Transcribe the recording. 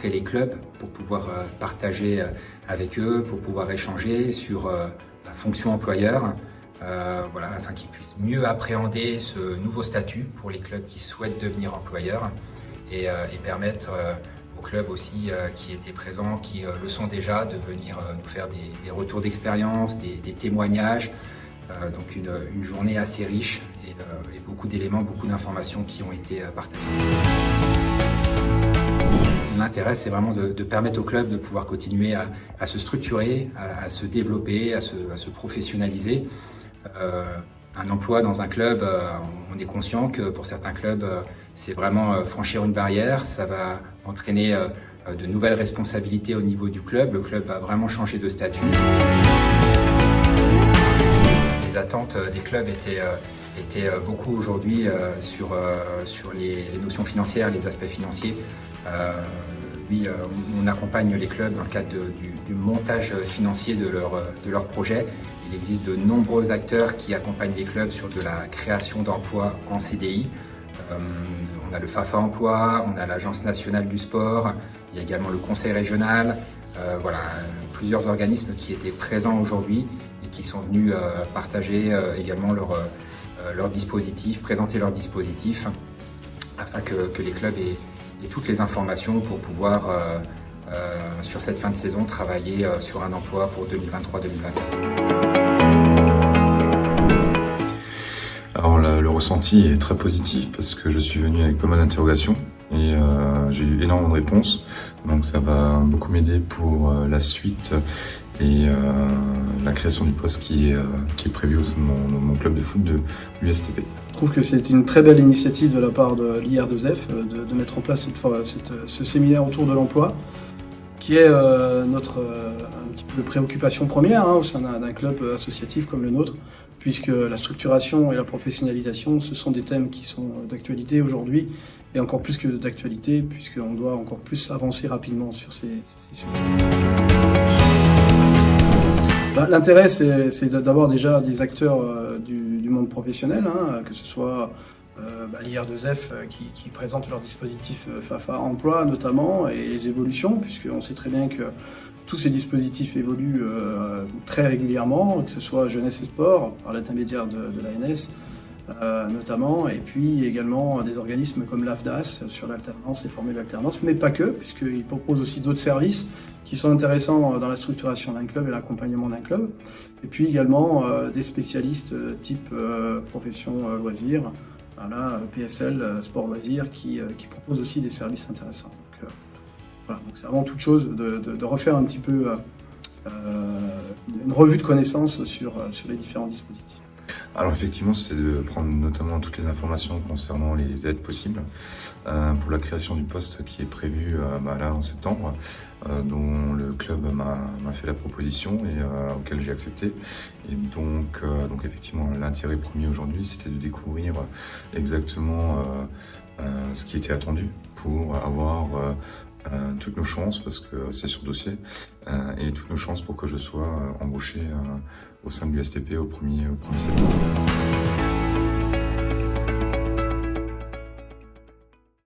rencontrer les clubs pour pouvoir partager avec eux, pour pouvoir échanger sur la fonction employeur, afin qu'ils puissent mieux appréhender ce nouveau statut pour les clubs qui souhaitent devenir employeurs et permettre aux clubs aussi qui étaient présents, qui le sont déjà, de venir nous faire des retours d'expérience, des témoignages. Donc une journée assez riche et beaucoup d'éléments, beaucoup d'informations qui ont été partagées. L'intérêt, c'est vraiment de permettre au club de pouvoir continuer à se structurer, à se développer, à se professionnaliser. Un emploi dans un club, on est conscient que pour certains clubs, c'est vraiment franchir une barrière. Ça va entraîner de nouvelles responsabilités au niveau du club. Le club va vraiment changer de statut. Les attentes des clubs étaient beaucoup aujourd'hui sur les notions financières, les aspects financiers. On accompagne les clubs dans le cadre du montage financier de leur projet. Il existe de nombreux acteurs qui accompagnent les clubs sur de la création d'emplois en CDI. On a le FAFA Emploi, on a l'Agence nationale du sport, il y a également le Conseil régional. Plusieurs organismes qui étaient présents aujourd'hui et qui sont venus partager également leur dispositif, présenter leur dispositif afin que les clubs aient toutes les informations pour pouvoir, sur cette fin de saison, travailler sur un emploi pour 2023-2024. Alors le ressenti est très positif parce que je suis venu avec pas mal d'interrogations et j'ai eu énormément de réponses. Donc ça va beaucoup m'aider pour la suite et la création du poste qui est prévu au sein de mon club de foot de l'USTP. Je trouve que c'est une très belle initiative de la part de l'IR2F de mettre en place ce séminaire autour de l'emploi, qui est notre un petit peu préoccupation première au sein d'un club associatif comme le nôtre, puisque la structuration et la professionnalisation, ce sont des thèmes qui sont d'actualité aujourd'hui, et encore plus que d'actualité, puisqu'on doit encore plus avancer rapidement sur ces sujets. L'intérêt, c'est d'avoir déjà des acteurs du monde professionnel, que ce soit l'IR2F qui présente leur dispositif FAFA Emploi notamment, et les évolutions, puisqu'on sait très bien que tous ces dispositifs évoluent très régulièrement, que ce soit jeunesse et sport, par l'intermédiaire de l'ANS notamment, et puis également des organismes comme l'AFDAS sur l'alternance, les formules d'alternance, mais pas que, puisqu'ils proposent aussi d'autres services qui sont intéressants dans la structuration d'un club et l'accompagnement d'un club, et puis également des spécialistes type profession loisirs, PSL, sport loisirs, qui proposent aussi des services intéressants. Donc c'est avant toute chose de refaire un petit peu une revue de connaissances sur les différents dispositifs. Alors effectivement, c'est de prendre notamment toutes les informations concernant les aides possibles pour la création du poste qui est prévu là en septembre, dont le club m'a fait la proposition et auquel j'ai accepté. Et donc effectivement, l'intérêt premier aujourd'hui, c'était de découvrir exactement ce qui était attendu pour avoir toutes nos chances, parce que c'est sur dossier, et toutes nos chances pour que je sois embauché au sein de l'USTP au 1er septembre.